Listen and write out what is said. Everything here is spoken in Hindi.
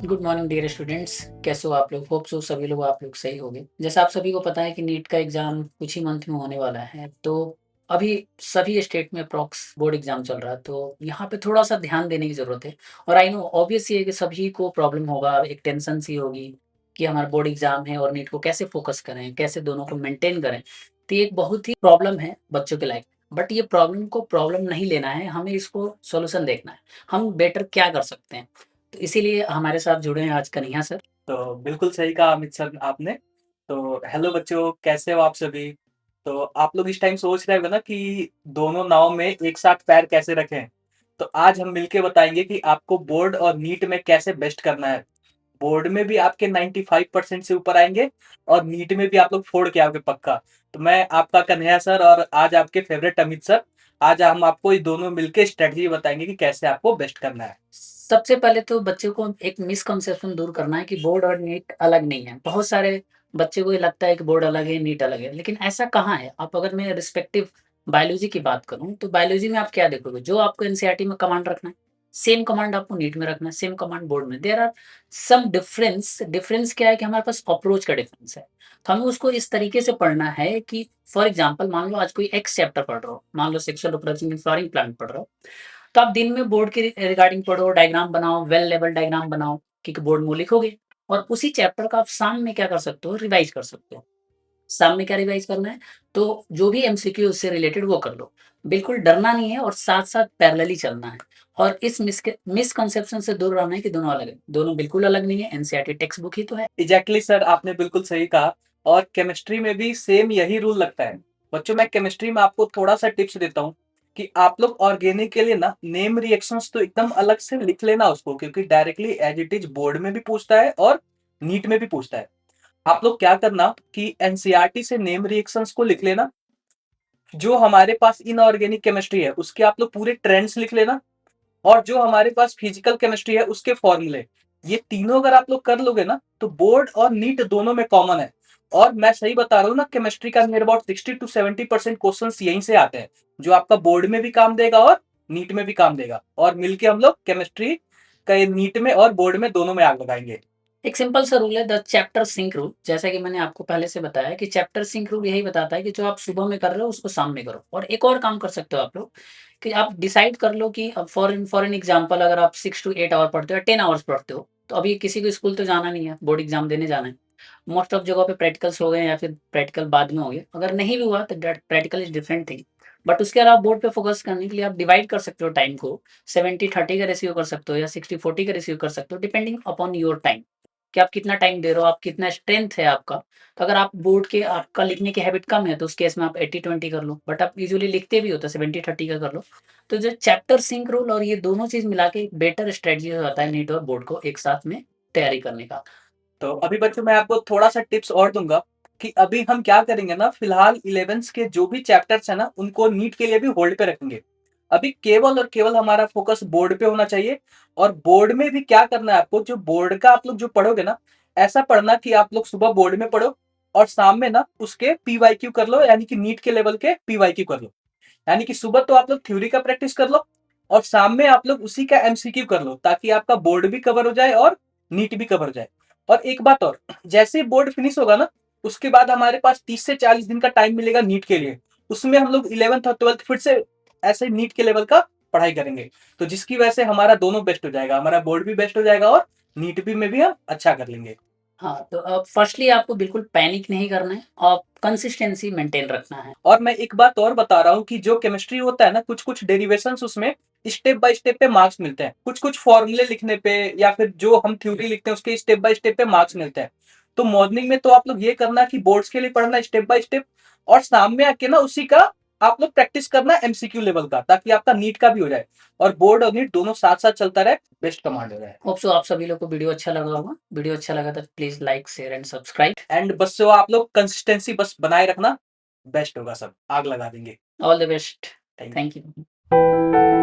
गुड मॉर्निंग डियर स्टूडेंट्स, कैसे हो आप लोग? होप सो सभी लोग आप लोग सही होंगे। जैसा आप सभी को पता है कि नीट का एग्ज़ाम कुछ ही मंथ में होने वाला है, तो अभी सभी स्टेट में अप्रॉक्स बोर्ड एग्ज़ाम चल रहा है, तो यहाँ पे थोड़ा-सा ध्यान देने की ज़रूरत है। और आई नो ऑब्वियस ये है कि सभी को प्रॉब्लम होगा, एक टेंशन सी होगी कि हमारा बोर्ड एग्ज़ाम है और नीट को कैसे फ़ोकस करें, कैसे दोनों को मेंटेन करें। तो ये एक बहुत ही प्रॉब्लम है बच्चों के लाइफ में। बट ये प्रॉब्लम को प्रॉब्लम नहीं लेना है, हमें इसको सॉल्यूशन देखना है। हम बेटर क्या कर सकते हैं? तो इसीलिए हमारे साथ जुड़े हैं आज कन्हैया सर। तो बिल्कुल सही कहा अमित सर आपने। तो हेलो बच्चों, कैसे हो आप सभी? तो आप लोग इस टाइम सोच रहे होंगे ना कि दोनों नाव में एक साथ पैर कैसे रखें। तो आज हम मिलके बताएंगे कि आपको बोर्ड और नीट में कैसे बेस्ट करना है। बोर्ड में भी आपके 95% से ऊपर आएंगे और नीट में भी आप लोग फोड़ के आओगे पक्का। तो मैं आपका कन्हैया सर और आज आपके फेवरेट अमित सर, आज हम आपको ये दोनों मिलके स्ट्रेटजी बताएंगे कि कैसे आपको बेस्ट करना है। सबसे पहले तो बच्चों को एक मिसकंसेप्शन दूर करना है कि बोर्ड और नीट अलग नहीं है। बहुत सारे बच्चे को ये लगता है कि बोर्ड अलग है, नीट अलग है, लेकिन ऐसा कहाँ है? आप अगर मैं रिस्पेक्टिव बायोलॉजी की बात करूँ, तो बायोलॉजी में आप क्या देखोगे? जो आपको एनसीईआरटी में कमांड रखना है, सेम कमांड आपको नीट में रखना है, सेम कमांड बोर्ड में। There are some difference. Difference क्या है कि हमारे पास अप्रोच का डिफरेंस है। तो हमें उसको इस तरीके से पढ़ना है कि फॉर एग्जाम्पल मान लो आज कोई एक्स चैप्टर पढ़ रहे हो, मान लो sexual reproduction in flowering plant पढ़ रहे हो, तो आप दिन में बोर्ड के रिगार्डिंग पढ़ो, डायग्राम बनाओ, वेल लेवल डायग्राम बनाओ, क्योंकि बोर्ड में लिखोगे। और उसी चैप्टर का आप शाम में क्या कर सकते हो, रिवाइज कर सकते हो। शाम में क्या रिवाइज करना है, तो जो भी एमसीक्यू उससे रिलेटेड वो कर लो। बिल्कुल डरना नहीं है और साथ साथ पैरेलली चलना है। और इस मिसकंसेप्शन से दूर रहना है कि दोनों अलग है। दोनों बिल्कुल अलग नहीं है, एनसीईआरटी टेक्स्ट बुक ही तो है। एग्जैक्टली सर, आपने बिल्कुल सही कहा। और केमिस्ट्री में भी सेम यही रूल लगता है। बच्चों, मैं केमिस्ट्री में आपको थोड़ा सा टिप्स देता हूँ कि आप लोग ऑर्गेनिक के लिए ना नेम रिएक्शंस तो एकदम अलग से लिख लेना उसको, क्योंकि directly as it is board में भी पूछता है और नीट में भी पूछता है। आप लोग क्या करना कि एनसीईआरटी से नेम रिएक्शंस को लिख लेना। जो हमारे पास इनऑर्गेनिक केमिस्ट्री है उसके आप लोग पूरे ट्रेंड्स लिख लेना। और जो हमारे पास फिजिकल केमिस्ट्री है उसके फॉर्मूले, ये तीनों अगर आप लोग कर लोगे ना तो बोर्ड और नीट दोनों में कॉमन है। और मैं सही बता रहा हूँ ना, केमिस्ट्री का नियर अबाउट 60 to 70% क्वेश्चन यहीं से आते हैं, जो आपका बोर्ड में भी काम देगा और नीट में भी काम देगा। और मिलके हम लोग केमिस्ट्री का नीट में और बोर्ड में दोनों में आग लगाएंगे। एक सिंपल सा रूल है, द चैप्टर सिंक रूल। जैसा कि मैंने आपको पहले से बताया कि चैप्टर सिंक रूल यही बताता है कि जो आप सुबह में कर रहे हो उसको शाम में करो। और एक और काम कर सकते हो आप लोग कि आप डिसाइड कर लो कि अब फॉर एन एग्जांपल अगर आप 6 to 8 आवर पढ़ते हो या 10 आवर्स पढ़ते हो, तो अभी किसी को स्कूल तो जाना नहीं है, बोर्ड एग्जाम देने जाना है। मोस्ट ऑफ जगहों पे प्रैक्टिकल्स हो गए या फिर प्रैक्टिकल बाद में हो गए। अगर नहीं भी हुआ तो that practical is different thing. But उसके अलावा बोर्ड पे फोकस करने के लिए आप डिवाइड कर सकते हो टाइम को। 70-30 का रेशियो कर सकते हो या 60-40 का रेशियो कर सकते हो, डिपेंडिंग अपॉन योर टाइम कि आप कितना टाइम दे रहे हो, आप कितना स्ट्रेंथ है आपका। तो अगर आप बोर्ड के आपका लिखने की हैबिट कम है तो उस केस में आप 80-20 कर लो, बट आप यूजुअली लिखते भी हो तो 70-30 का कर लो। तो जो चैप्टर सिंक रूल और ये दोनों चीज मिला के एक बेटर स्ट्रेटजी हो जाता है नीट और बोर्ड को एक साथ में तैयारी करने का। तो अभी बच्चों मैं आपको थोड़ा सा टिप्स और दूंगा कि अभी हम क्या करेंगे ना, फिलहाल 11th के जो भी चैप्टर्स है ना उनको नीट के लिए भी होल्ड पे रखेंगे। अभी केवल और केवल हमारा फोकस बोर्ड पे होना चाहिए। और बोर्ड में भी क्या करना है आपको, जो बोर्ड का आप लोग जो पढ़ोगे ना, ऐसा पढ़ना कि आप लोग सुबह बोर्ड में पढ़ो और शाम में ना उसके पीवाईक्यू कर लो, यानी कि नीट के लेवल के पीवाईक्यू कर लो। यानी कि सुबह तो आप लोग थ्योरी का प्रैक्टिस कर लो और शाम में आप लोग उसी का एमसीक्यू कर लो, ताकि आपका बोर्ड भी कवर हो जाए और नीट भी कवर हो जाए। और एक बात और, जैसे बोर्ड फिनिश होगा ना उसके बाद हमारे पास 30 से 40 दिन का टाइम मिलेगा नीट के लिए। उसमें हम लोग 11th और 12th फिर से ऐसे नीट के लेवल का पढ़ाई करेंगे। तो जिसकी वजह से हमारा दोनों बेस्ट हो जाएगा, हमारा बोर्ड भी बेस्ट हो जाएगा और नीट भी में भी हम अच्छा कर लेंगे। हाँ, तो अब फर्स्टली आपको बिल्कुल पैनिक नहीं करना है और कंसिस्टेंसी मेंटेन रखना है। और मैं एक बात और बता रहा हूँ कि जो केमिस्ट्री होता है ना, कुछ कुछ डेरिवेशंस उसमें स्टेप बाय स्टेप पे मार्क्स मिलते हैं, कुछ कुछ फॉर्मूले लिखने पे या फिर जो हम थ्योरी लिखते हैं उसके स्टेप बाय स्टेप पे मार्क्स मिलते हैं। तो मॉर्निंग में तो आप लोग ये करना कि बोर्ड्स के लिए पढ़ना स्टेप बाय स्टेप, और शाम में आके ना उसी का आप लोग प्रैक्टिस करना एमसीक्यू लेवल का, ताकि आपका नीट का भी हो जाए और बोर्ड और नीट दोनों साथ साथ चलता रहे, बेस्ट कमांड हो जाए। होप सो आप सभी लोग को वीडियो अच्छा लगा होगा। वीडियो अच्छा लगा तो please like share and subscribe. And बस जो आप लोग कंसिस्टेंसी बस बनाए रखना, बेस्ट होगा, सब आग लगा देंगे। All the best. Thank you. Thank you.